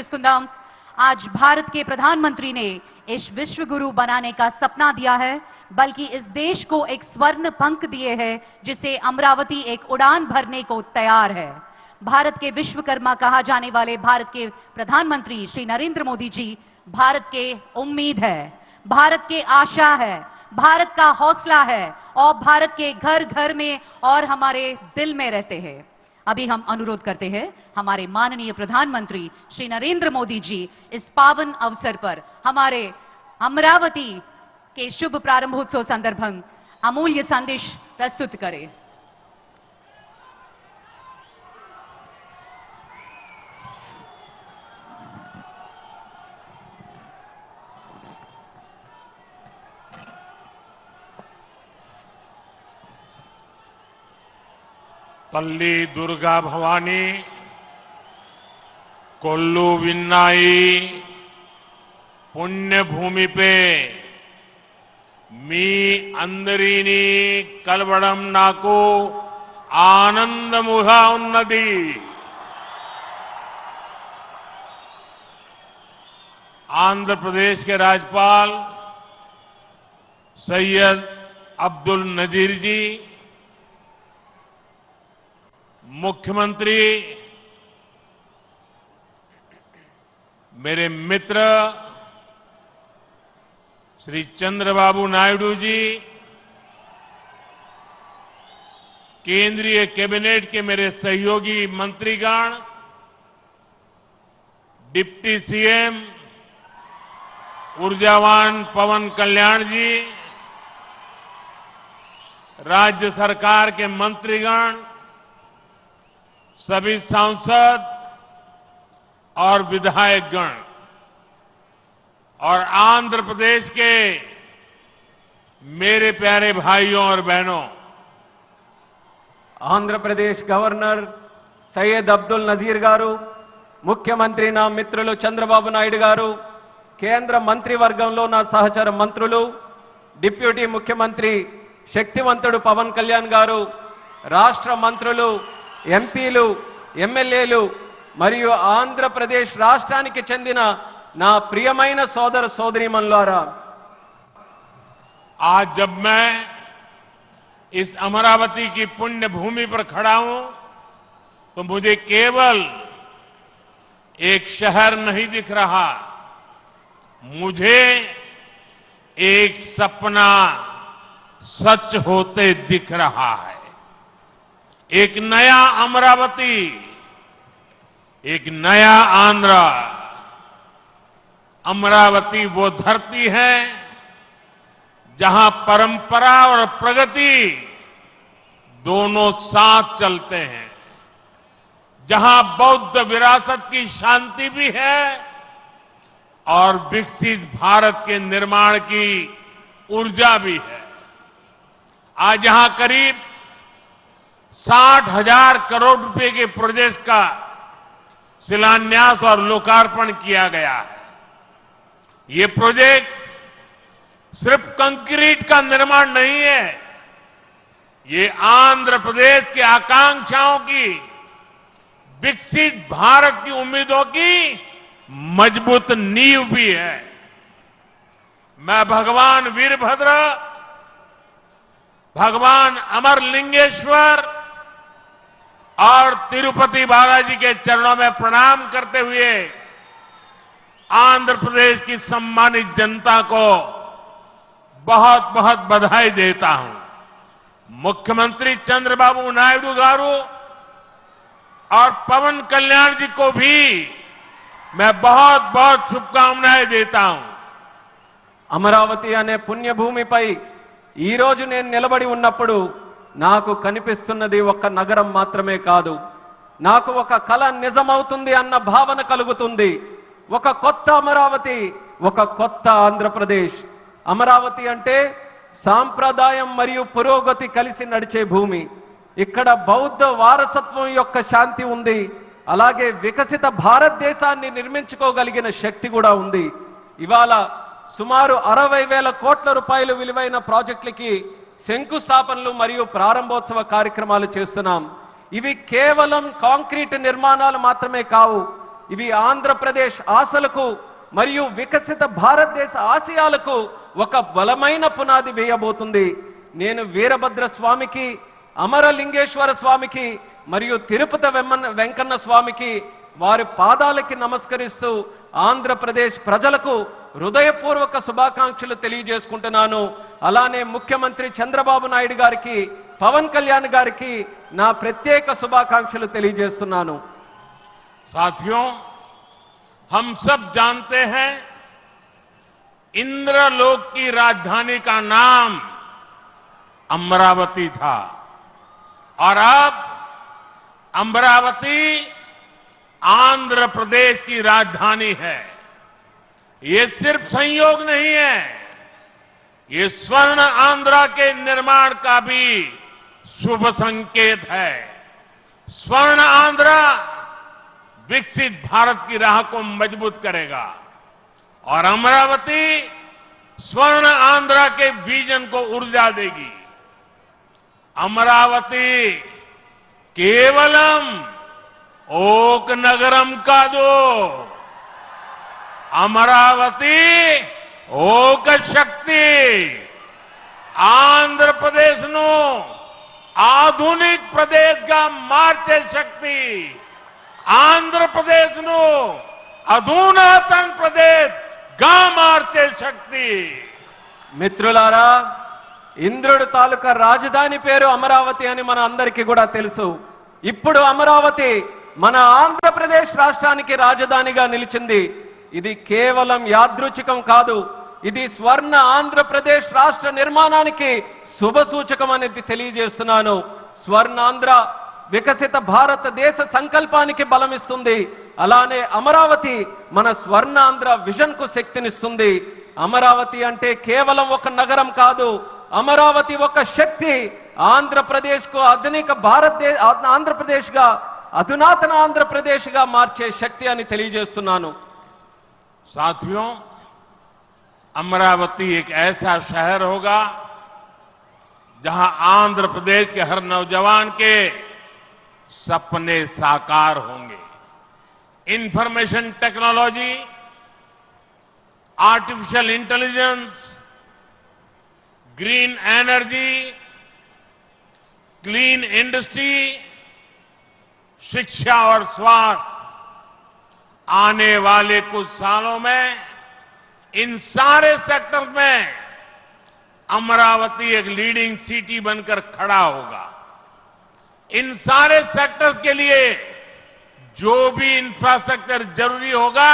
कुंदम, आज भारत के प्रधानमंत्री ने इस विश्व गुरु बनाने का सपना दिया है, बल्कि इस देश को एक स्वर्ण पंख दिए हैं जिसे अमरावती एक उड़ान भरने को तैयार है। भारत के विश्वकर्मा कहा जाने वाले भारत के प्रधानमंत्री श्री नरेंद्र मोदी जी भारत के उम्मीद है, भारत के आशा है, भारत का हौसला है और भारत के घर घर में और हमारे दिल में रहते हैं। अभी हम अनुरोध करते हैं हमारे माननीय प्रधानमंत्री श्री नरेंद्र मोदी जी इस पावन अवसर पर हमारे अमरावती के शुभ प्रारंभोत्सव संदर्भं अमूल्य संदेश प्रस्तुत करें। तल्ली दुर्गा भवानी कोल्लू विन्नाई पुण्य भूमि पे मी अंदरीनी कलवड़म नाको आनंद मुहा उन्नति आंध्र प्रदेश के राज्यपाल सैयद अब्दुल नजीर जी, मुख्यमंत्री मेरे मित्र श्री चंद्रबाबू नायडू जी, केंद्रीय कैबिनेट के मेरे सहयोगी मंत्रीगण, डिप्टी सीएम ऊर्जावान पवन कल्याण जी, राज्य सरकार के मंत्रीगण, सभी सांसद और विधायकगण और आंध्र प्रदेश के मेरे प्यारे भाइयों और बहनों, आंध्र प्रदेश गवर्नर सैयद अब्दुल नजीर गारू, मुख्यमंत्री ना मित्रुलु चंद्रबाबु नायडू गारू, केंद्र मंत्रिवर्गंलो ना सहचर मंत्रुलु, डिप्यूटी मुख्यमंत्री शक्तिवंतुडु पवन कल्याण गारू, राष्ट्र मंत्रुलु, ఎంపీలు, ఎమ్మెల్యేలు మరియు ఆంధ్రప్రదేశ్ రాష్ట్రానికి చెందిన నా ప్రియమైన సోదర సోదరీమణులారా, आज जब मैं इस अमरावती की पुण्य भूमि पर खड़ा हूं तो मुझे केवल एक शहर नहीं दिख रहा, मुझे एक सपना सच होते दिख रहा है। एक नया अमरावती, एक नया आंध्र। अमरावती वो धरती है जहां परंपरा और प्रगति दोनों साथ चलते हैं, जहां बौद्ध विरासत की शांति भी है और विकसित भारत के निर्माण की ऊर्जा भी है। आज यहां करीब 60,000 करोड़ रुपए के प्रोजेक्ट का शिलान्यास और लोकार्पण किया गया है। ये प्रोजेक्ट सिर्फ कंक्रीट का निर्माण नहीं है, ये आंध्र प्रदेश की आकांक्षाओं की, विकसित भारत की उम्मीदों की मजबूत नींव भी है। मैं भगवान वीरभद्र, भगवान अमरलिंगेश्वर और तिरुपति बालाजी के चरणों में प्रणाम करते हुए आंध्र प्रदेश की सम्मानित जनता को बहुत बहुत बधाई देता हूं। मुख्यमंत्री चंद्रबाबू नायडू गारू और पवन कल्याण जी को भी मैं बहुत बहुत शुभकामनाएं देता हूं। అమరావతి అనే పుణ్యభూమిపై ఈ రోజు నేను నిలబడి ఉన్నప్పుడు నాకు కనిపిస్తున్నది ఒక నగరం మాత్రమే కాదు, నాకు ఒక కల నిజమవుతుంది అన్న భావన కలుగుతుంది। ఒక కొత్త అమరావతి, ఒక కొత్త ఆంధ్రప్రదేశ్। అమరావతి అంటే సాంప్రదాయం మరియు పురోగతి కలిసి నడిచే భూమి। ఇక్కడ బౌద్ధ వారసత్వం యొక్క శాంతి ఉంది, అలాగే వికసిత భారతదేశాన్ని నిర్మించుకోగలిగిన శక్తి కూడా ఉంది। ఇవాళ సుమారు 60,000 కోట్ల రూపాయల విలువైన ప్రాజెక్టులకి శంకుస్థాపనలు మరియు ప్రారంభోత్సవ కార్యక్రమాలు చేస్తున్నాం। ఇవి కేవలం కాంక్రీట్ నిర్మాణాలు మాత్రమే కావు, ఇవి ఆంధ్రప్రదేశ్ ఆశలకు మరియు వికసిత భారతదేశ ఆశయాలకు ఒక బలమైన పునాది వేయబోతుంది. నేను వీరభద్ర స్వామికి, అమరలింగేశ్వర స్వామికి మరియు తిరుపతి వెంకన్న స్వామికి వారి పాదాలకి నమస్కరిస్తూ ఆంధ్రప్రదేశ్ ప్రజలకు హృదయపూర్వక శుభాకాంక్షలు తెలియజేసుకుంటున్నాను. అలానే ముఖ్యమంత్రి చంద్రబాబు నాయుడు గారికి, పవన్ కళ్యాణ్ గారికి నా ప్రత్యేక శుభాకాంక్షలు తెలియజేస్తున్నాను. साथियों, हम सब जानते हैं इंद्रलोक की राजधानी का नाम अमरावती था और अब अमरावती आंध्र प्रदेश की राजधानी है। ये सिर्फ संयोग नहीं है, ये स्वर्ण आंध्रा के निर्माण का भी शुभ संकेत है। स्वर्ण आंध्रा विकसित भारत की राह को मजबूत करेगा और अमरावती स्वर्ण आंध्रा के विजन को ऊर्जा देगी। अमरावती केवलम ओक नगरम का दो, अमरावती ओक शक्ति आंध्र प्रदेश नो आधुनिक प्रदेश का मार्चे शक्ति आंध्र प्रदेश नो अधुनातन प्रदेश गा मार्चे शक्ति। మిత్రులారా, ఇంద్రుడు తాలూకా రాజధాని పేరు అమరావతి అని మన అందరికీ కూడా తెలుసు. ఇప్పుడు అమరావతి మన ఆంధ్రప్రదేశ్ రాష్ట్రానికి రాజధానిగా నిలిచింది. ఇది కేవలం యాదృచ్ఛికం కాదు, ఇది స్వర్ణ ఆంధ్రప్రదేశ్ రాష్ట్ర నిర్మాణానికి శుభ సూచకం అనేది తెలియజేస్తున్నాను. స్వర్ణాంధ్ర వికసిత భారతదేశ సంకల్పానికి బలమిస్తుంది. అలానే అమరావతి మన స్వర్ణాంధ్ర విజన్ కు శక్తినిస్తుంది. అమరావతి అంటే కేవలం ఒక నగరం కాదు, అమరావతి ఒక శక్తి. ఆంధ్రప్రదేశ్ కు ఆధునిక ఆంధ్రప్రదేశ్ గా అధునాతన ఆంధ్రప్రదేశ్ గా మార్చే శక్తి అని తెలియజేస్తున్నాను. साथियों, अमरावती एक ऐसा शहर होगा जहां आंध्र प्रदेश के हर नौजवान के सपने साकार होंगे। Information technology, artificial intelligence, green energy, clean industry, शिक्षा और स्वास्थ्य, आने वाले कुछ सालों में इन सारे सेक्टर में अमरावती एक लीडिंग सिटी बनकर खड़ा होगा। इन सारे सेक्टर्स के लिए जो भी इंफ्रास्ट्रक्चर जरूरी होगा,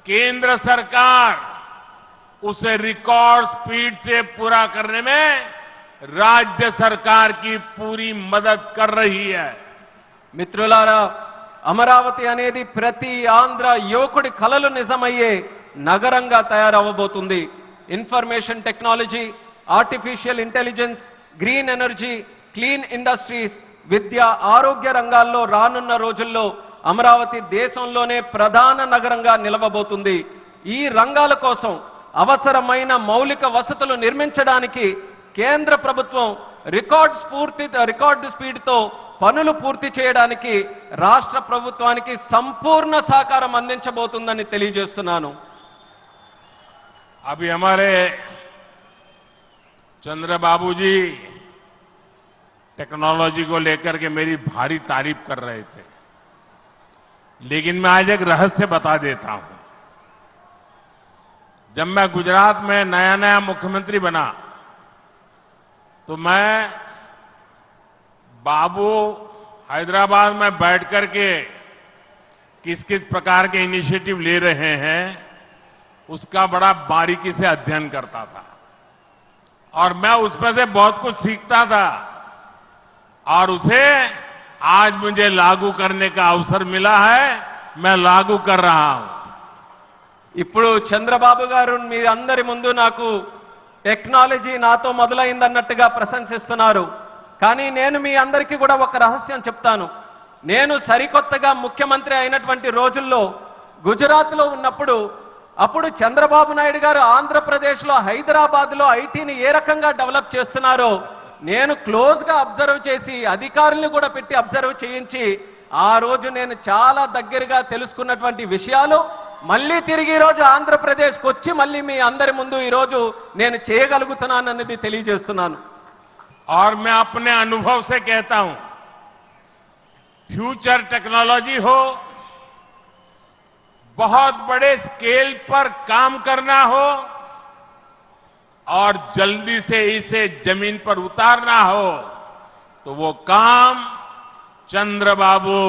केंद्र सरकार उसे रिकॉर्ड स्पीड से पूरा करने में राज्य सरकार की पूरी मदद कर रही है। మిత్రులారా, అమరావతి అనేది ప్రతి ఆంధ్ర యువకుడి కలలు నిజమయ్యే నగరంగా తయారవబోతుంది. Information technology, artificial intelligence, green energy, clean industries, విద్య, ఆరోగ్య రంగాల్లో రానున్న రోజుల్లో అమరావతి దేశంలోనే ప్రధాన నగరంగా నిలవబోతుంది. ఈ రంగాల కోసం అవసరమైన మౌలిక వసతులు నిర్మించడానికి కేంద్ర ప్రభుత్వం రికార్డు స్పీడ్తో పనులు పూర్తి చేయడానికి రాష్ట్ర ప్రభుత్వానికి సంపూర్ణ సహకారం అందించబోతుందని తెలియజేస్తున్నాను. अभी हमारे चंद्रबाबू जी टेक्नोलॉजी को लेकर के मेरी भारी तारीफ कर रहे थे, लेकिन मैं आज एक रहस्य बता देता हूं। जब मैं गुजरात में नया मुख्यमंत्री बना तो मैं बाबू हैदराबाद में बैठ करके किस किस प्रकार के इनिशिएटिव ले रहे हैं उसका बड़ा बारीकी से अध्ययन करता था और मैं उसमें से बहुत कुछ सीखता था और उसे आज मुझे लागू करने का अवसर मिला है, मैं लागू कर रहा हूं। ఇప్పుడు చంద్రబాబు గారు మీ అందరి ముందు నాకు టెక్నాలజీ నాతో మొదలైందన్నట్టుగా ప్రశంసిస్తున్నారు. కానీ నేను మీ అందరికీ కూడా ఒక రహస్యం చెప్తాను. నేను సరికొత్తగా ముఖ్యమంత్రి అయినటువంటి రోజుల్లో గుజరాత్లో ఉన్నప్పుడు అప్పుడు చంద్రబాబు నాయుడు గారు ఆంధ్రప్రదేశ్లో హైదరాబాద్లో ఐటీని ఏ రకంగా డెవలప్ చేస్తున్నారో నేను క్లోజ్గా అబ్జర్వ్ చేసి అధికారులను కూడా పెట్టి అబ్జర్వ్ చేయించి ఆ రోజు నేను చాలా దగ్గరగా తెలుసుకున్నటువంటి విషయాలు మళ్ళీ తిరిగి ఈ రోజు ఆంధ్రప్రదేశ్కి వచ్చి మళ్ళీ మీ అందరి ముందు ఈ రోజు నేను చేయగలుగుతున్నానన్నది తెలియజేస్తున్నాను. और मैं अपने अनुभव से कहता हूं, फ्यूचर टेक्नोलॉजी हो, बहुत बड़े स्केल पर काम करना हो और जल्दी से इसे जमीन पर उतारना हो तो वो काम चंद्रबाबू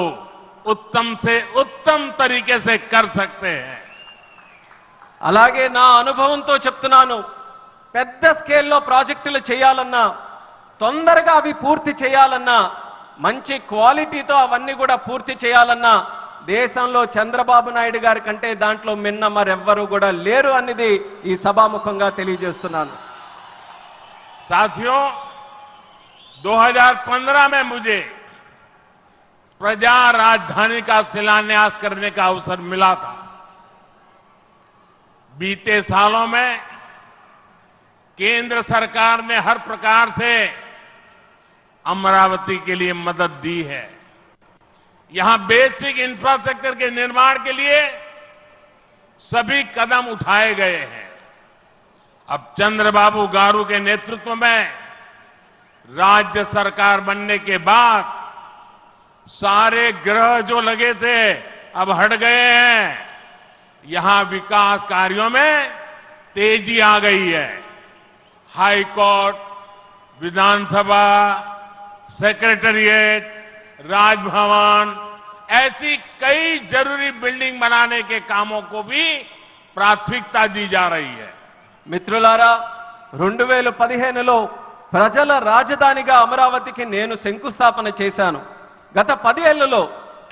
उत्तम से उत्तम तरीके से कर सकते हैं. అలాగే నా అనుభవంతో చెప్తున్నాను, పెద్ద స్కేల్లో ప్రాజెక్టులు చేయాలన్నా, తొందరగా అవి పూర్తి చేయాలన్నా, మంచి క్వాలిటీతో అవన్నీ కూడా పూర్తి చేయాలన్నా దేశంలో చంద్రబాబు నాయుడు గారి కంటే దాంట్లో మిన్న మరెవ్వరూ కూడా లేరు అనేది ఈ సభాముఖంగా తెలియజేస్తున్నాను. साथियों, 2015 में मुझे प्रजा राजधानी का शिलान्यास करने का अवसर मिला था. बीते सालों में केंद्र सरकार ने हर प्रकार से अमरावती के लिए मदद दी है. यहां बेसिक इंफ्रास्ट्रक्चर के निर्माण के लिए सभी कदम उठाए गए हैं. अब चंद्रबाबू गारू के नेतृत्व में राज्य सरकार बनने के बाद सारे ग्रह जो लगे थे अब हट गए हैं. यहां विकास कार्यों में तेजी आ गई है. हाई कोर्ट, विधानसभा, सेक्रेटेरिएट, राजभवन, ऐसी कई जरूरी बिल्डिंग बनाने के कामों को भी प्राथमिकता दी जा रही है. మిత్రులారా, 2015లో ప్రజల రాజధానిగా అమరావతికి నేను శంకుస్థాపన చేశాను. గత 10 ఏళ్లలో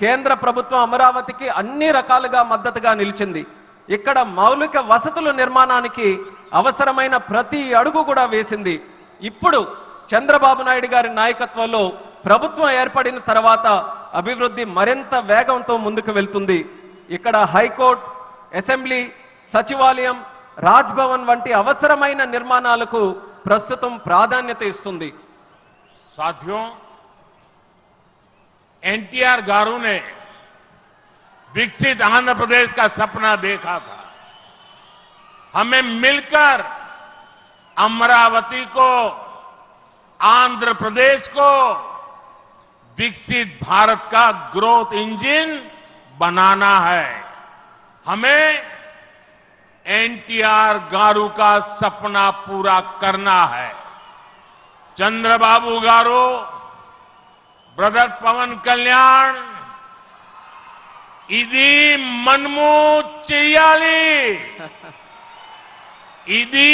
కేంద్ర ప్రభుత్వం అమరావతికి అన్ని రకాలుగా మద్దతుగా నిలిచింది. ఇక్కడ మౌలిక వసతుల నిర్మాణానికి అవసరమైన ప్రతి అడుగు కూడా వేసింది. ఇప్పుడు చంద్రబాబు నాయుడు గారి నాయకత్వంలో ప్రభుత్వం ఏర్పడిన తర్వాత అభివృద్ధి మరింత వేగంతో ముందుకు వెళ్తుంది. ఇక్కడ హైకోర్టు, అసెంబ్లీ, సచివాలయం, రాజ్భవన్ వంటి అవసరమైన నిర్మాణాలకు ప్రస్తుతం ప్రాధాన్యత ఇస్తుంది. साथियों, एनटीआर गारू ने विकसित आंध्र प्रदेश का सपना देखा था. हमें मिलकर अमरावती को, आंध्र प्रदेश को विकसित भारत का ग्रोथ इंजन बनाना है. हमें एनटीआर गारू का सपना पूरा करना है. चंद्रबाबू गारू, ब्रदर पवन कल्याण, इदी मनमू చెయ్యాలి, ఇది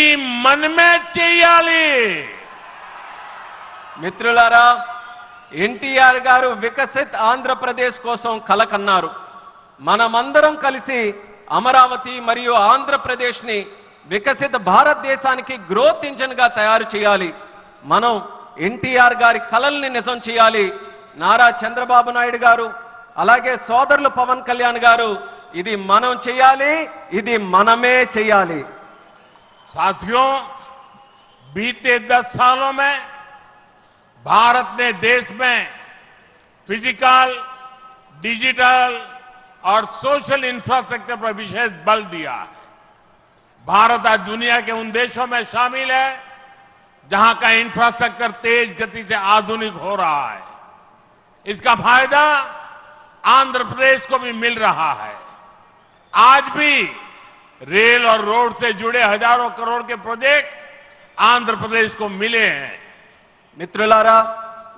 మనమే చెయ్యాలి. మిత్రులారా, ఎన్టీఆర్ గారు వికసిత్ ఆంధ్రప్రదేశ్ కోసం కల కన్నారు. మనమందరం కలిసి అమరావతి మరియు ఆంధ్రప్రదేశ్ని వికసిత భారతదేశానికి గ్రోత్ ఇంజిన్ గా తయారు చేయాలి. మనం ఎన్టీఆర్ గారి కలల్ని నిజం చేయాలి. నారా చంద్రబాబు నాయుడు గారు, అలాగే సోదరులు పవన్ కళ్యాణ్ గారు, ఇది మనం చేయాలి, ఇది మనమే చేయాలి. साथियों, बीते 10 सालों में भारत ने देश में फिजिकल, डिजिटल और सोशल इंफ्रास्ट्रक्चर पर विशेष बल दिया है. भारत आज दुनिया के उन देशों में शामिल है जहां का इंफ्रास्ट्रक्चर तेज गति से आधुनिक हो रहा है. इसका फायदा आंध्र प्रदेश को भी मिल रहा है. आज भी रेल और रोड से जुड़े हजारों करोड़ के प्रोजेक्ट आंध्र प्रदेश को मिले हैं. మిత్రులారా,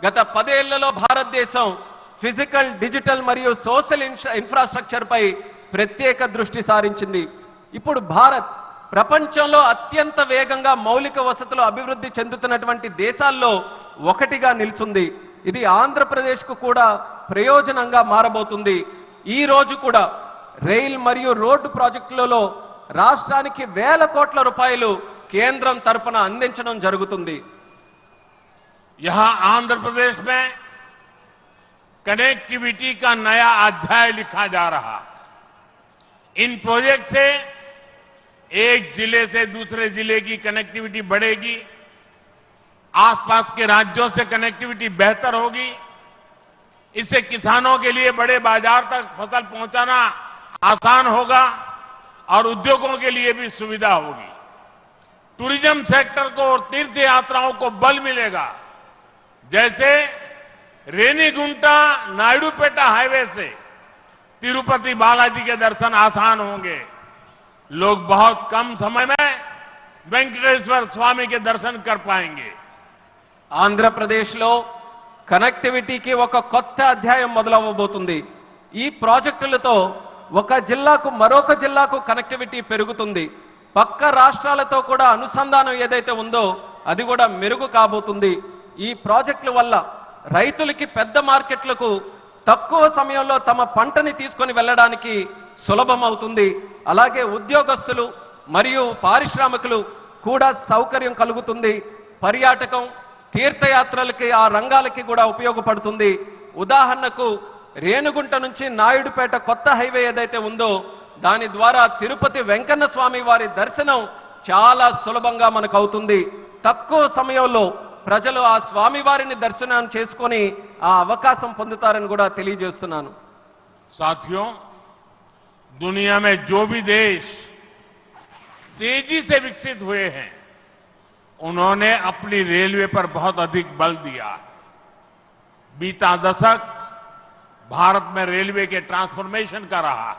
గత 10 ఏళ్లలో భారతదేశం ఫిజికల్, డిజిటల్ మరియు సోషల్ ఇన్ఫ్రాస్ట్రక్చర్ పై ప్రత్యేక దృష్టి సారించింది. ఇప్పుడు భారత్ ప్రపంచంలో అత్యంత వేగంగా మౌలిక వసతులు అభివృద్ధి చెందుతున్నటువంటి దేశాల్లో ఒకటిగా నిల్చుంది. ఇది ఆంధ్రప్రదేశ్కు కూడా ప్రయోజనంగా మారబోతుంది. ఈ రోజు కూడా రైల్ మరియు రోడ్డు ప్రాజెక్టులలో రాష్ట్రానికి వేల కోట్ల రూపాయలు కేంద్రం తరపున అందించడం జరుగుతుంది. यहां आंध्र प्रदेश में कनेक्टिविटी का नया अध्याय लिखा जा रहा है. इन प्रोजेक्ट से एक जिले से दूसरे जिले की कनेक्टिविटी बढ़ेगी, आसपास के राज्यों से कनेक्टिविटी बेहतर होगी, इससे किसानों के लिए बड़े बाजार तक फसल पहुंचाना आसान होगा और उद्योगों के लिए भी सुविधा होगी। टूरिज्म सेक्टर को और तीर्थ यात्राओं को बल मिलेगा। जैसे रेनीगुंटा नायडूपेटा हाईवे से तिरुपति बालाजी के दर्शन आसान होंगे। लोग बहुत कम समय में వెంకటేశ్వర స్వామి के दर्शन कर पाएंगे। ఆంధ్రప్రదేశ్లో కనెక్టివిటీకి ఒక కొత్త అధ్యాయం మొదలవబోతుంది. ఈ ప్రాజెక్టులతో ఒక జిల్లాకు మరొక జిల్లాకు కనెక్టివిటీ పెరుగుతుంది. పక్క రాష్ట్రాలతో కూడా అనుసంధానం ఏదైతే ఉందో అది కూడా మెరుగు కాబోతుంది. ఈ ప్రాజెక్టుల వల్ల రైతులకి పెద్ద మార్కెట్లకు తక్కువ సమయంలో తమ పంటని తీసుకొని వెళ్ళడానికి సులభం అవుతుంది. అలాగే ఉద్యోగస్తులు మరియు పారిశ్రామికులు కూడా సౌకర్యం కలుగుతుంది. పర్యాటకం తీర్థయాత్రలకి ఆ రంగాలకి కూడా ఉపయోగపడుతుంది. ఉదాహరణకు రేణుగుంట నుంచి నాయుడుపేట కొత్త హైవే ఏదైతే ఉందో దాని ద్వారా తిరుపతి వెంకన్న స్వామి వారి దర్శనం చాలా సులభంగా మనకు అవుతుంది. తక్కువ సమయంలో ప్రజలు ఆ స్వామి వారిని దర్శనం చేసుకొని ఆ అవకాశం పొందుతారని కూడా తెలియజేస్తున్నాను. साथियों, दुनिया में जो भी देश तेजी से विकसित हुए हैं उन्होंने अपनी रेलवे पर बहुत अधिक बल दिया। बीता दशक भारत में रेलवे के ट्रांसफॉर्मेशन का रहा।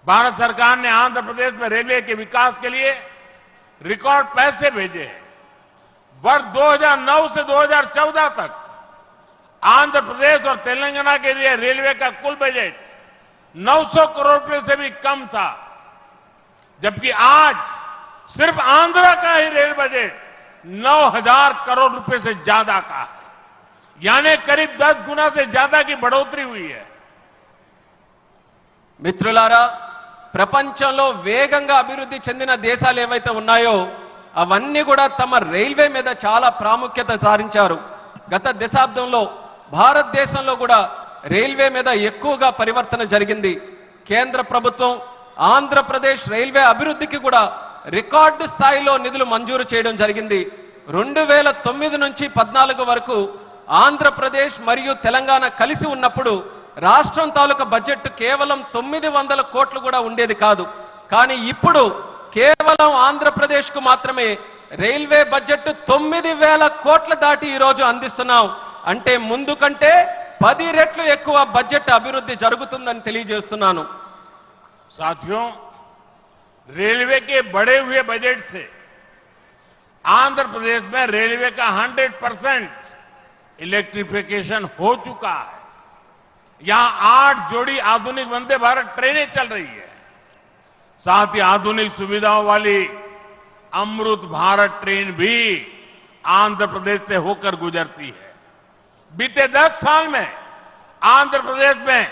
भारत सरकार ने आंध्र प्रदेश में रेलवे के विकास के लिए रिकॉर्ड पैसे भेजे हैं। वर्ष 2009 से 2014 तक आंध्र प्रदेश और तेलंगाना के लिए रेलवे का कुल बजट 900 करोड़ रुपए से भी कम था, जबकि आज सिर्फ आंध्र का ही रेल बजट 9000 करोड़ रुपए से ज्यादा का है, यानी करीब 10 गुना से ज्यादा की बढ़ोतरी हुई है। మిత్రులారా, ప్రపంచంలో వేగంగా అభివృద్ధి చెందిన దేశాలు ఏవైతే ఉన్నాయో అవన్నీ కూడా తమ రైల్వే మీద చాలా ప్రాముఖ్యత సారించారు. గత దశాబ్దంలో భారతదేశంలో కూడా రైల్వే మీద ఎక్కువగా పరివర్తన జరిగింది. కేంద్ర ప్రభుత్వం ఆంధ్రప్రదేశ్ రైల్వే అభివృద్ధికి కూడా రికార్డు స్థాయిలో నిధులు మంజూరు చేయడం జరిగింది. 2009 నుంచి 14 వరకు ఆంధ్రప్రదేశ్ మరియు తెలంగాణ కలిసి ఉన్నప్పుడు రాష్ట్రం తాలూకా బడ్జెట్ కేవలం 900 కోట్లు కూడా ఉండేది కాదు. కానీ ఇప్పుడు కేవలం ఆంధ్రప్రదేశ్కు మాత్రమే రైల్వే బడ్జెట్ 9000 కోట్ల దాటి ఈ రోజు అందిస్తున్నాం. అంటే ముందు కంటే 10 రెట్లు ఎక్కువ బడ్జెట్ అభివృద్ధి జరుగుతుందని తెలియజేస్తున్నాను. साथियों, रेलवे के बढ़े हुए बजट से आंध्र प्रदेश में रेलवे का 100% इलेक्ट्रिफिकेशन हो चुका है। यहां 8 जोड़ी आधुनिक वंदे भारत ट्रेनें चल रही है। साथ ही आधुनिक सुविधाओं वाली अमृत भारत ट्रेन भी आंध्र प्रदेश से होकर गुजरती है। बीते 10 साल में आंध्र प्रदेश में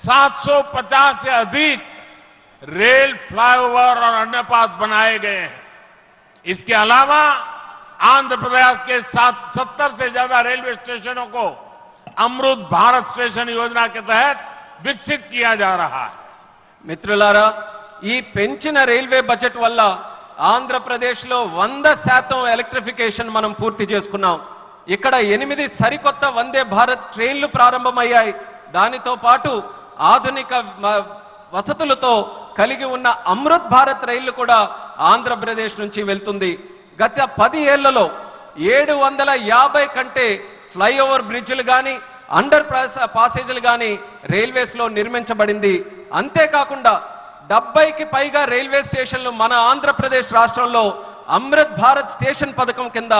750 से अधिक रेल फ्लाईओवर और अंडरपास बनाए गए हैं। इसके अलावा आंध्र प्रदेश के 70 से ज्यादा रेलवे स्टेशनों को अमृत भारत स्टेशन योजना के तहत विकसित किया जा रहा है। మిత్రులారా, ఈ పెంచిన రైల్వే బడ్జెట్ వల్ల ఆంధ్రప్రదేశ్లో 100% ఎలక్ట్రిఫికేషన్ మనం పూర్తి చేసుకున్నాం. ఇక్కడ 8 సరికొత్త వందే భారత్ ట్రైన్లు ప్రారంభమయ్యాయి. దానితో పాటు ఆధునిక వసతులతో కలిగి ఉన్న అమృత్ భారత్ రైళ్లు కూడా ఆంధ్రప్రదేశ్ నుంచి వెళ్తుంది. గత 10 ఏళ్లలో 750 కంటే ఫ్లైఓవర్ బ్రిడ్జ్లు కానీ అండర్ పాసేజీలు కానీ రైల్వేస్ లో నిర్మించబడింది. అంతేకాకుండా 70కి పైగా రైల్వే స్టేషన్లు మన ఆంధ్రప్రదేశ్ రాష్ట్రంలో అమృత్ భారత్ స్టేషన్ పథకం కింద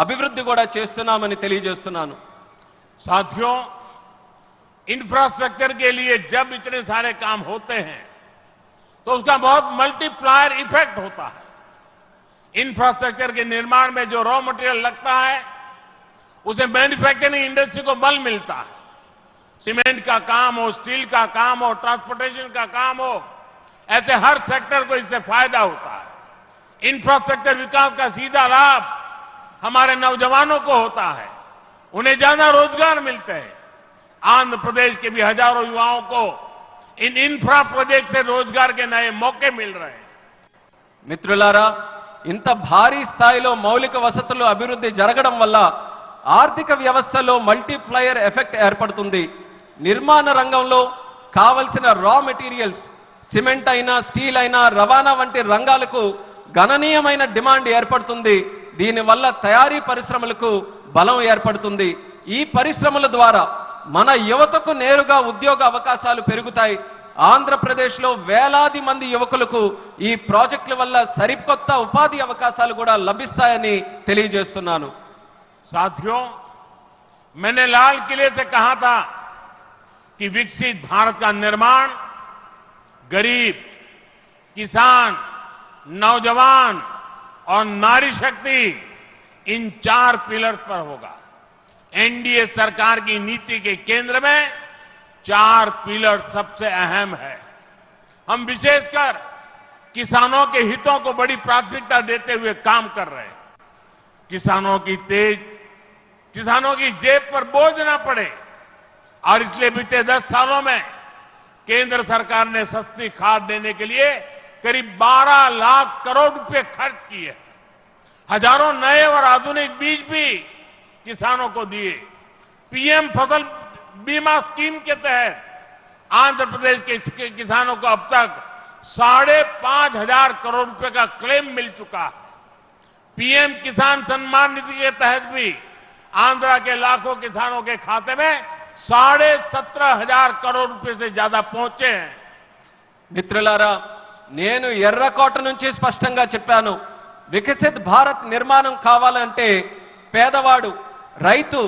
అభివృద్ధి కూడా చేస్తున్నామని తెలియజేస్తున్నాను. साथियों, इंफ्रास्ट्रक्चर के लिए जब इतने सारे काम होते हैं तो उसका बहुत मल्टीप्लायर इफेक्ट होता है। इंफ्रास्ट्रक्चर के निर्माण में जो रॉ मटेरियल लगता है उसे मैन्युफैक्चरिंग इंडस्ट्री को बल मिलता है। सीमेंट का काम हो, स्टील का काम हो, ट्रांसपोर्टेशन का काम हो, ऐसे हर सेक्टर को इससे फायदा होता है। इंफ्रास्ट्रक्चर विकास का सीधा लाभ हमारे नौजवानों को होता है, उन्हें ज्यादा रोजगार मिलते हैं। आंध्र प्रदेश के भी हजारों युवाओं को इन इंफ्रा प्रोजेक्ट से रोजगार के नए मौके मिल रहे हैं। మిత్రులారా, ఇంత భారీ స్థాయిలో మౌలిక వసతులు అభివృద్ధి జరగడం వల్ల ఆర్థిక వ్యవస్థలో మల్టీప్లయర్ ఎఫెక్ట్ ఏర్పడుతుంది. నిర్మాణ రంగంలో కావలసిన రా మెటీరియల్స్ సిమెంట్ అయినా స్టీల్ అయినా రవాణా వంటి రంగాలకు గణనీయమైన డిమాండ్ ఏర్పడుతుంది. దీనివల్ల తయారీ పరిశ్రమలకు బలం ఏర్పడుతుంది. ఈ పరిశ్రమల ద్వారా మన యువతకు నేరుగా ఉద్యోగ అవకాశాలు పెరుగుతాయి. ఆంధ్రప్రదేశ్లో వేలాది మంది యువకులకు ఈ ప్రాజెక్టుల వల్ల సరికొత్త ఉపాధి అవకాశాలు కూడా లభిస్తాయని తెలియజేస్తున్నాను. साथियों, मैंने लाल किले से कहा था कि विकसित भारत का निर्माण गरीब, किसान, नौजवान और नारी शक्ति इन 4 पिलर्स पर होगा. एनडीए सरकार की नीति के केंद्र में 4 पिलर सबसे अहम है. हम विशेषकर किसानों के हितों को बड़ी प्राथमिकता देते हुए काम कर रहे हैं. किसानों की जेब पर बोझ न पड़े और इसलिए बीते 10 सालों में केंद्र सरकार ने सस्ती खाद देने के लिए करीब 12 लाख करोड़ रुपए खर्च किए. हजारों नए और आधुनिक बीज भी किसानों को दिए. पीएम फसल बीमा स्कीम के तहत आंध्र प्रदेश के किसानों को अब तक 5,500 करोड़ रुपए का क्लेम मिल चुका है. पीएम किसान सम्मान निधि के तहत भी आंध्र के लाखों किसानों के खाते में 17,500 करोड़ रुपए से ज्यादा पहुंचे हैं. మిత్రులారా, నేను ఎర్రకోట నుంచి స్పష్టంగా చెప్పాను, వికసిత్ భారత్ నిర్మాణం కావాలంటే పేదవాడు, రైతు,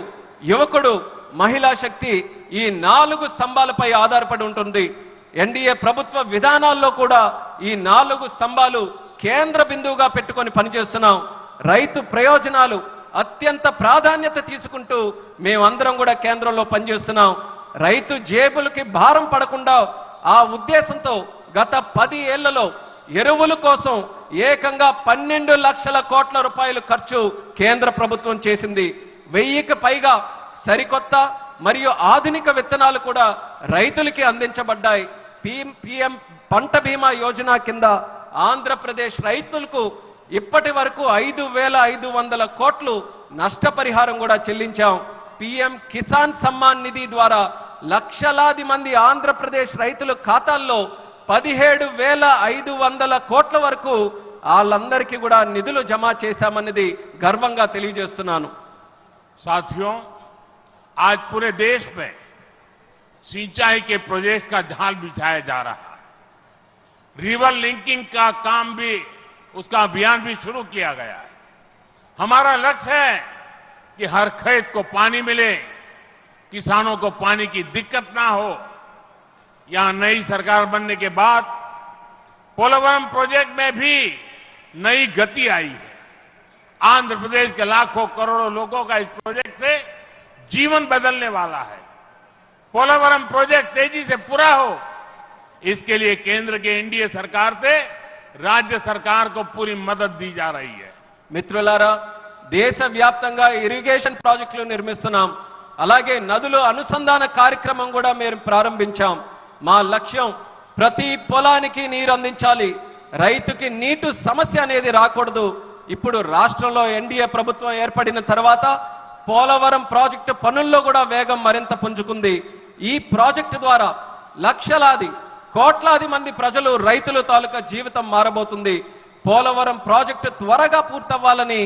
యువకుడు, మహిళా శక్తి ఈ 4 స్తంభాలపై ఆధారపడి ఉంటుంది. ఎన్డీఏ ప్రభుత్వ విధానాల్లో కూడా ఈ 4 స్తంభాలు కేంద్ర బిందువుగా పెట్టుకొని పనిచేస్తున్నాం. రైతు ప్రయోజనాలు అత్యంత ప్రాధాన్యత తీసుకుంటూ మేమందరం కూడా కేంద్రంలో పనిచేస్తున్నాం. రైతు జేబులకి భారం పడకుండా ఆ ఉద్దేశంతో గత 10 ఏళ్లలో ఎరువుల కోసం ఏకంగా 12 లక్షల కోట్ల రూపాయలు ఖర్చు కేంద్ర ప్రభుత్వం చేసింది. 1000కి పైగా సరికొత్త మరియు ఆధునిక విత్తనాలు కూడా రైతులకి అందించబడ్డాయి. పీఎం పంట బీమా యోజన కింద ఆంధ్రప్రదేశ్ రైతులకు ఇప్పటి వరకు 5,500 కోట్లు నష్టపరిహారం కూడా చెల్లించాం. పీఎం కిసాన్ సమ్మాన్ నిధి ద్వారా లక్షలాది మంది ఆంధ్రప్రదేశ్ రైతుల ఖాతాల్లో 17,500 కోట్ల వరకు వాళ్ళందరికీ కూడా నిధులు జమ చేశామన్నది గర్వంగా తెలియజేస్తున్నాను. साथियों, आज पूरे देश में सिंचाई के प्रोजेक्ट्स का जाल बिछाया जा रहा है. रिवर लिंकिंग का काम भी, उसका अभियान भी शुरू किया गया है. हमारा लक्ष्य है कि हर खेत को पानी मिले, किसानों को पानी की दिक्कत ना हो. यहां नई सरकार बनने के बाद पोलवरम प्रोजेक्ट में भी नई गति आई है. आंध्र प्रदेश के लाखों करोड़ों लोगों का इस प्रोजेक्ट से जीवन बदलने वाला है. पोलवरम प्रोजेक्ट तेजी से पूरा हो, इसके लिए केंद्र के एनडीए सरकार से राज्य सरकार को पूरी मदद दी जा रही है. మిత్రులారా, దేశవ్యాప్తంగా ఇరిగేషన్ ప్రాజెక్టులు నిర్మిస్తున్నాం. అలాగే నదుల అనుసంధాన కార్యక్రమం కూడా మేము ప్రారంభించాం. మా లక్ష్యం ప్రతి పొలానికి నీరు అందించాలి. రైతుకి నీటి సమస్య అనేది రాకూడదు. ఇప్పుడు రాష్ట్రంలో ఎన్డీఏ ప్రభుత్వం ఏర్పడిన తర్వాత పోలవరం ప్రాజెక్టు పనుల్లో కూడా వేగం మరింత పుంజుకుంది. ఈ ప్రాజెక్టు ద్వారా లక్షలాది కోట్లాది మంది ప్రజలు, రైతుల తాలూకా జీవితం మారబోతుంది. పోలవరం ప్రాజెక్టు త్వరగా పూర్తవ్వాలని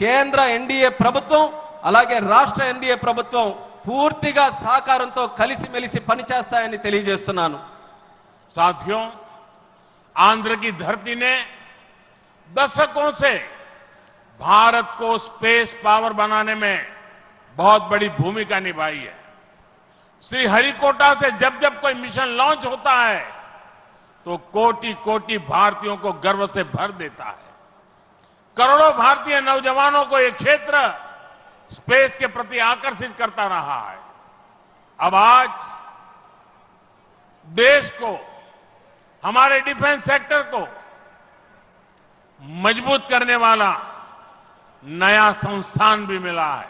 కేంద్ర ఎన్డీఏ ప్రభుత్వం అలాగే రాష్ట్ర ఎన్డీఏ ప్రభుత్వం పూర్తిగా సహకారంతో కలిసిమెలిసి పనిచేస్తాయని తెలియజేస్తున్నాను. साथियों, आंध्र की धरती ने दशकों से भारत को स्पेस पावर बनाने में बहुत बड़ी भूमिका निभाई है. श्रीहरिकोटा से जब जब कोई मिशन लॉन्च होता है तो कोटि कोटि भारतीयों को गर्व से भर देता है. करोड़ों भारतीय नौजवानों को यह क्षेत्र स्पेस के प्रति आकर्षित करता रहा है. अब आज देश को, हमारे डिफेंस सेक्टर को मजबूत करने वाला नया संस्थान भी मिला है.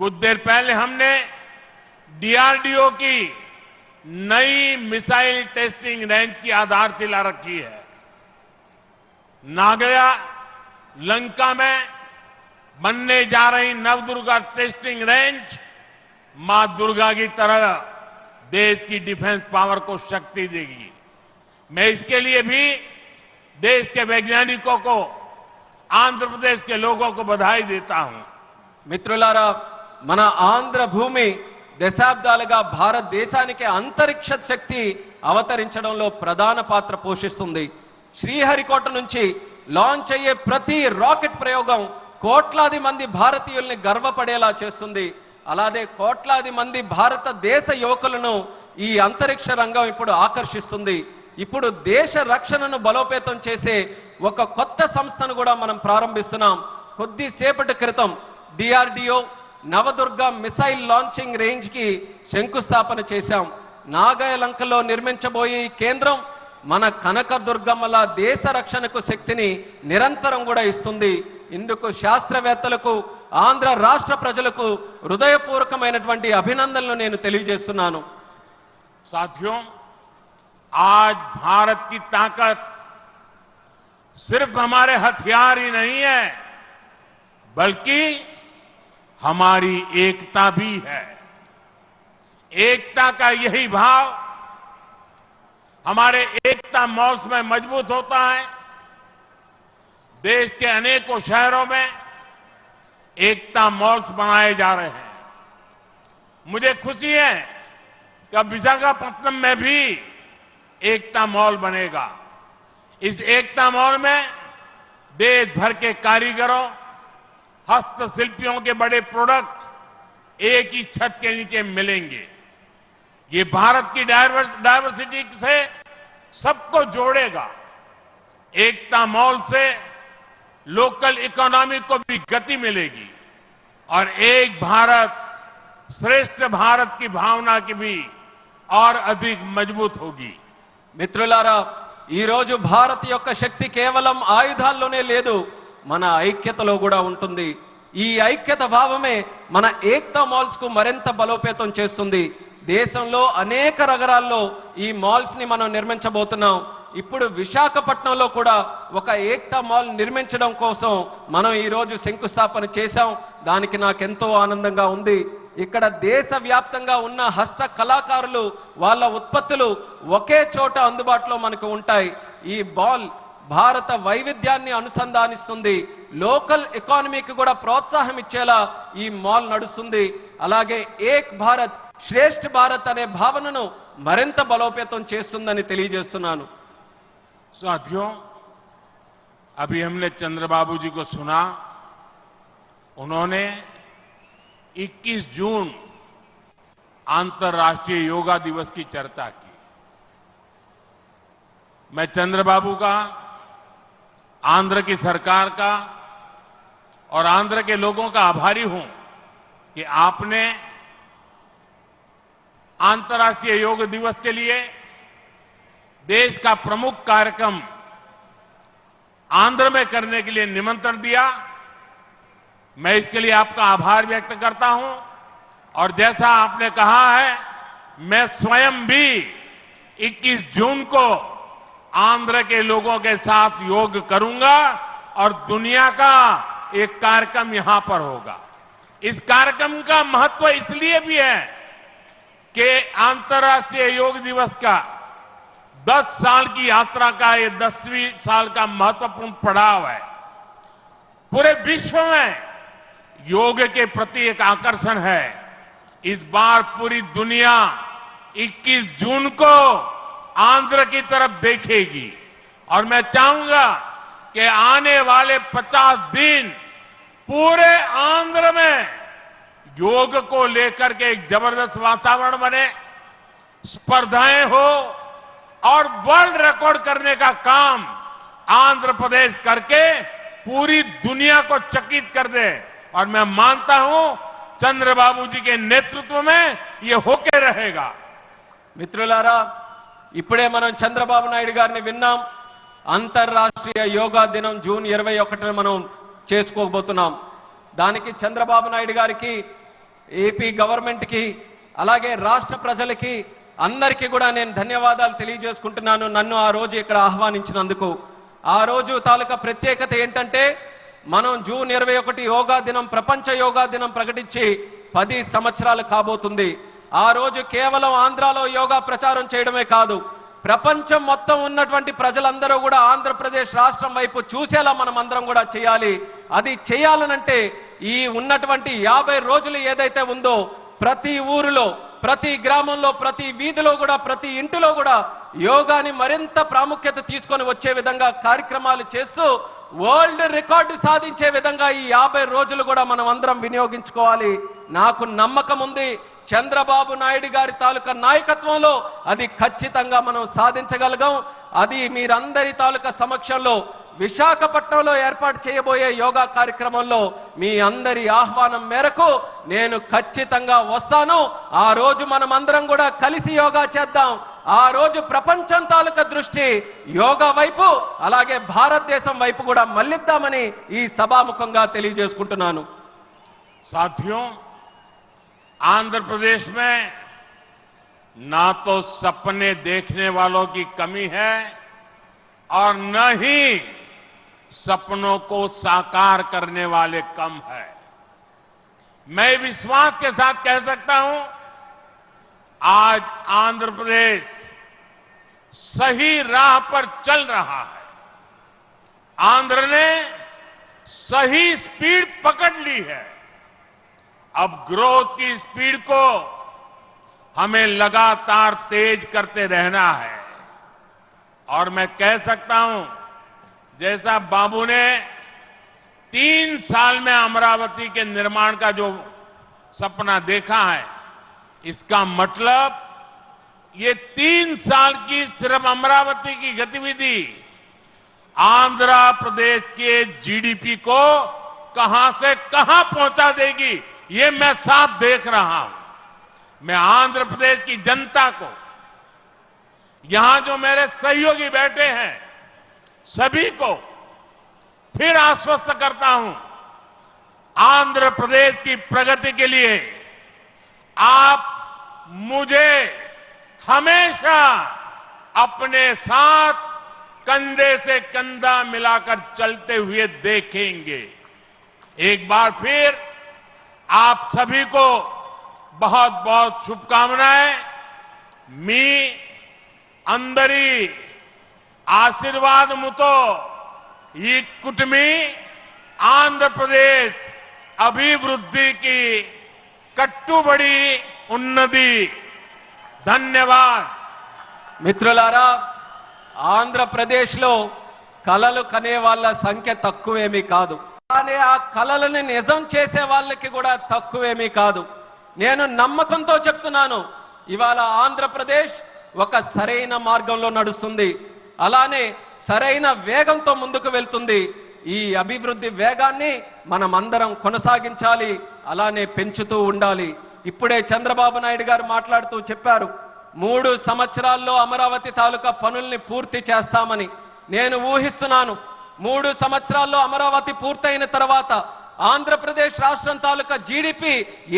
कुछ देर पहले हमने डीआरडीओ की नई मिसाइल टेस्टिंग रेंज की आधारशिला रखी है. नागया लंका में बनने जा रही नवदुर्गा टेस्टिंग रेंज मां दुर्गा की तरह देश की डिफेंस पावर को शक्ति देगी। मैं इसके लिए भी देश के वैज्ञानिकों को, आंध्र प्रदेश के लोगों को बधाई देता हूं। మిత్రులారా, మన ఆంధ్ర భూమి దశాబ్దాలుగా భారతదేశానికి అంతరిక్ష శక్తి అవతరించడంలో ప్రధాన పాత్ర పోషిస్తుంది. శ్రీహరికోట నుంచి లాంచ్ అయ్యే ప్రతి రాకెట్ ప్రయోగం కోట్లాది మంది భారతీయుల్ని గర్వపడేలా చేస్తుంది. అలాగే కోట్లాది మంది భారతదేశ యువకులను ఈ అంతరిక్ష రంగం ఇప్పుడు ఆకర్షిస్తుంది. ఇప్పుడు దేశ రక్షణను బలోపేతం చేసే ఒక కొత్త సంస్థను కూడా మనం ప్రారంభిస్తున్నాం. కొద్దిసేపటి క్రితం DRDO Navadurga missile launching range కి శంకుస్థాపన చేశాం. నాగాయలంకలో నిర్మించబోయే ఈ కేంద్రం మన కనకదుర్గమ్మల దేశ రక్షణకు శక్తిని నిరంతరం కూడా ఇస్తుంది. ఇందుకు శాస్త్రవేత్తలకు, ఆంధ్ర రాష్ట్ర ప్రజలకు హృదయపూర్వకమైనటువంటి అభినందనలు నేను తెలియజేస్తున్నాను. साथियों, आज भारत की ताकत सिर्फ हमारे हथियार ही नहीं है, बल्कि हमारी एकता भी है। एकता का यही भाव हमारे एकता मॉल्स में मजबूत होता है। देश के अनेकों शहरों में एकता मॉल्स बनाए जा रहे हैं। मुझे खुशी है कि अब विशाखापट्टनम में भी एकता मॉल बनेगा। इस एकता मॉल में देश भर के कारीगरों, हस्तशिल्पियों के बड़े प्रोडक्ट एक ही छत के नीचे मिलेंगे। ये भारत की डायवर्सिटी से सबको जोड़ेगा। एकता मॉल से लोकल इकोनॉमी को भी गति मिलेगी और एक भारत श्रेष्ठ भारत की भावना की भी और अधिक मजबूत होगी। మిత్రులారా, ఈ రోజు భారత్ యొక్క శక్తి కేవలం ఆయుధాల్లోనే లేదు, మన ఐక్యతలో కూడా ఉంటుంది. ఈ ఐక్యత భావమే మన ఏక్తా మాల్స్ కు మరింత బలోపేతం చేస్తుంది. దేశంలో అనేక నగరాల్లో ఈ మాల్స్ ని మనం నిర్మించబోతున్నాం. ఇప్పుడు విశాఖపట్నంలో కూడా ఒక ఏక్తా మాల్ నిర్మించడం కోసం మనం ఈ రోజు శంకుస్థాపన చేశాం. దానికి నాకెంతో ఆనందంగా ఉంది. ఇక్కడ దేశవ్యాప్తంగా ఉన్న హస్త కళాకారులు వాళ్ళ ఉత్పత్తులు ఒకే చోట అందుబాటులో మనకు ఉంటాయి. ఈ మాల్ భారత వైవిధ్యాన్ని అనుసంధానిస్తుంది. లోకల్ ఎకానమీకి కూడా ప్రోత్సాహం ఇచ్చేలా ఈ మాల్ నడుస్తుంది. అలాగే ఏక్ భారత్ శ్రేష్ఠ భారత్ అనే భావనను మరింత బలోపేతం చేస్తుందని తెలియజేస్తున్నాను. साथियों, अभी हमने चंद्रबाबू जी को सुना। उन्होंने 21 जून अंतर्राष्ट्रीय योगा दिवस की चर्चा की। मैं चंद्रबाबू का, आंध्र की सरकार का और आंध्र के लोगों का आभारी हूं कि आपने अंतर्राष्ट्रीय योग दिवस के लिए देश का प्रमुख कार्यक्रम आंध्र में करने के लिए निमंत्रण दिया। मैं इसके लिए आपका आभार व्यक्त करता हूं और जैसा आपने कहा है, मैं स्वयं भी 21 जून को आंध्र के लोगों के साथ योग करूंगा और दुनिया का एक कार्यक्रम यहां पर होगा। इस कार्यक्रम का महत्व इसलिए भी है कि अंतर्राष्ट्रीय योग दिवस का 10 साल की यात्रा का ये 10वीं साल का महत्वपूर्ण पड़ाव है। पूरे विश्व में योग के प्रति एक आकर्षण है। इस बार पूरी दुनिया 21 जून को आंध्र की तरफ देखेगी और मैं चाहूंगा कि आने वाले 50 दिन पूरे आंध्र में योग को लेकर के एक जबरदस्त वातावरण बने, स्पर्धाएं हो और वर्ल्ड रिकॉर्ड करने का काम आंध्र प्रदेश करके पूरी दुनिया को चकित कर दे। और मैं मानता हूं चंद्रबाबू जी के नेतृत्व में ये होके रहेगा। మిత్రులారా, ఇప్పుడే మనం చంద్రబాబు నాయుడు గారిని విన్నాం. అంతర్రాష్ట్రీయ యోగా దినం జూన్ 21న మనం చేసుకోబోతున్నాం. దానికి చంద్రబాబు నాయుడు గారికి, ఏపీ గవర్నమెంట్ కి, అలాగే రాష్ట్ర ప్రజలకి అందరికీ కూడా నేను ధన్యవాదాలు తెలియజేసుకుంటున్నాను. నన్ను ఆ రోజు ఇక్కడ ఆహ్వానించినందుకు. ఆ రోజు తాలూకా ప్రత్యేకత ఏంటంటే మనం జూన్ 21 యోగా దినం, ప్రపంచ యోగా దినం ప్రకటించి 10 సంవత్సరాలు కాబోతుంది. ఆ రోజు కేవలం ఆంధ్రాలో యోగా ప్రచారం చేయడమే కాదు, ప్రపంచం మొత్తం ఉన్నటువంటి ప్రజలందరూ కూడా ఆంధ్రప్రదేశ్ రాష్ట్రం వైపు చూసేలా మనం అందరం కూడా చేయాలి. అది చేయాలనంటే ఈ ఉన్నటువంటి 50 రోజులు ఏదైతే ఉందో, ప్రతి ఊరిలో, ప్రతి గ్రామంలో, ప్రతి వీధిలో కూడా, ప్రతి ఇంటిలో కూడా యోగాని మరింత ప్రాముఖ్యత తీసుకొని వచ్చే విధంగా కార్యక్రమాలు చేస్తూ వరల్డ్ రికార్డు సాధించే విధంగా ఈ 50 రోజులు కూడా మనం అందరం వినియోగించుకోవాలి. నాకు నమ్మకం ఉంది, చంద్రబాబు నాయుడు గారి తాలూకా నాయకత్వంలో అది ఖచ్చితంగా మనం సాధించగలగాం. అది మీరందరి తాలూకా సమక్షంలో విశాఖపట్నంలో ఏర్పాటు చేయబోయే యోగా కార్యక్రమంలో మీ అందరి ఆహ్వానం మేరకు నేను ఖచ్చితంగా వస్తాను. ఆ రోజు మనం అందరం కూడా కలిసి యోగా చేద్దాం. ఆ రోజు ప్రపంచం తాలూకా దృష్టి యోగా వైపు, అలాగే భారతదేశం వైపు కూడా మళ్ళిద్దామని ఈ సభాముఖంగా తెలియజేసుకుంటున్నాను. साथियों, आंध्र प्रदेश में ना तो सपने देखने वालों की कमी है और न ही सपनों को साकार करने वाले कम है। मैं विश्वास के साथ कह सकता हूं, आज आंध्र प्रदेश सही राह पर चल रहा है। आंध्र ने सही स्पीड पकड़ ली है। अब ग्रोथ की स्पीड को हमें लगातार तेज करते रहना है। और मैं कह सकता हूं, जैसा बाबू ने 3 साल में अमरावती के निर्माण का जो सपना देखा है, इसका मतलब ये 3 साल की सिर्फ अमरावती की गतिविधि आंध्र प्रदेश के जीडीपी को कहां से कहां पहुंचा देगी, ये मैं साफ देख रहा हूं। मैं आंध्र प्रदेश की जनता को, यहां जो मेरे सहयोगी बैठे हैं, सभी को फिर आश्वस्त करता हूं, आंध्र प्रदेश की प्रगति के लिए आप मुझे हमेशा अपने साथ कंधे से कंधा मिलाकर चलते हुए देखेंगे। एक बार फिर आप सभी को बहुत बहुत शुभकामनाएं। मी अंदरी आशीर्वाद मुतो ఈ కుటుంబీ ఆంధ్రప్రదేశ్ అభివృద్ధికి కట్టుబడి ఉన్నది. ధన్యవాద్. మిత్రులారా, ఆంధ్రప్రదేశ్లో కలలు కనే వాళ్ళ సంఖ్య తక్కువేమీ కాదు, కానీ ఆ కలలని నిజం చేసే వాళ్ళకి కూడా తక్కువేమీ కాదు. నేను నమ్మకంతో చెప్తున్నాను, ఇవాళ ఆంధ్రప్రదేశ్ ఒక సరైన మార్గంలో నడుస్తుంది, అలానే సరైన వేగంతో ముందుకు వెళ్తుంది. ఈ అభివృద్ధి వేగాన్ని మనం అందరం కొనసాగించాలి, అలానే పెంచుతూ ఉండాలి. ఇప్పుడే చంద్రబాబు నాయుడు గారు మాట్లాడుతూ చెప్పారు, 3 సంవత్సరాల్లో అమరావతి తాలూకా పనుల్ని పూర్తి చేస్తామని. నేను ఊహిస్తున్నాను, 3 సంవత్సరాల్లో అమరావతి పూర్తయిన తర్వాత ఆంధ్రప్రదేశ్ రాష్ట్రం తాలూకా జీడిపి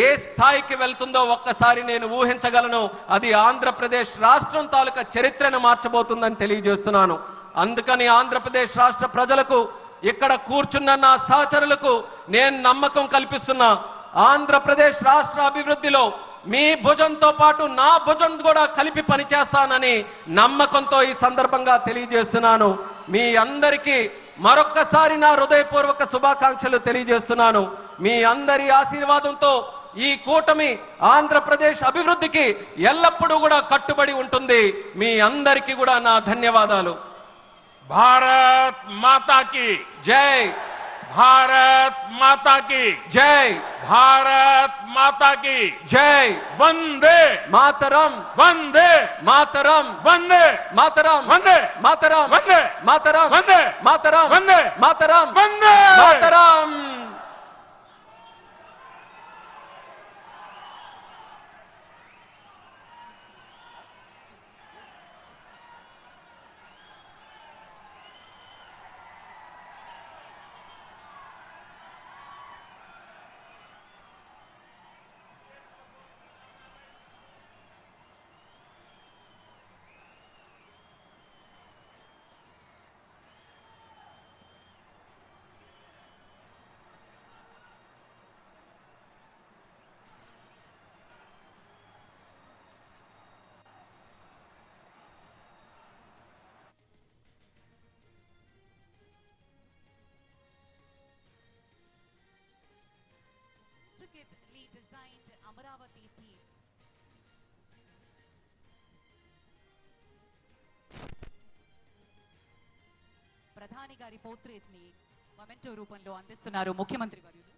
ఏ స్థాయికి వెళ్తుందో ఒక్కసారి నేను ఊహించగలను. అది ఆంధ్రప్రదేశ్ రాష్ట్రం తాలూకా చరిత్రను మార్చబోతుందని తెలియజేస్తున్నాను. అందుకని ఆంధ్రప్రదేశ్ రాష్ట్ర ప్రజలకు, ఇక్కడ కూర్చున్న నా సహచరులకు నేను నమ్మకం కల్పిస్తున్నా, ఆంధ్రప్రదేశ్ రాష్ట్ర అభివృద్ధిలో మీ భుజంతో పాటు నా భుజం కూడా కలిపి పనిచేస్తానని నమ్మకంతో ఈ సందర్భంగా తెలియజేస్తున్నాను. మీ అందరికీ మరొక్కసారి నా హృదయపూర్వక శుభాకాంక్షలు తెలియజేస్తున్నాను. మీ అందరి ఆశీర్వాదంతో ఈ కూటమి ఆంధ్రప్రదేశ్ అభివృద్ధికి ఎల్లప్పుడూ కూడా కట్టుబడి ఉంటుంది. మీ అందరికీ కూడా నా ధన్యవాదాలు. भारत माता की జై. भारत माता की జై. भारत माता की జై. वंदे మాతరం. वंदे మాతరం. वंदे మాతరం. वंदे మాతరం. वंदे మాతరం. वंदे మాతరం. वंदे మాతరం. वंदे మాతరం. intricately designed Amaravati theme. ప్రధాని గారి పోర్ట్రేట్ ని మొమెంటో రూపంలో అందిస్తున్నారు ముఖ్యమంత్రి వర్యులు.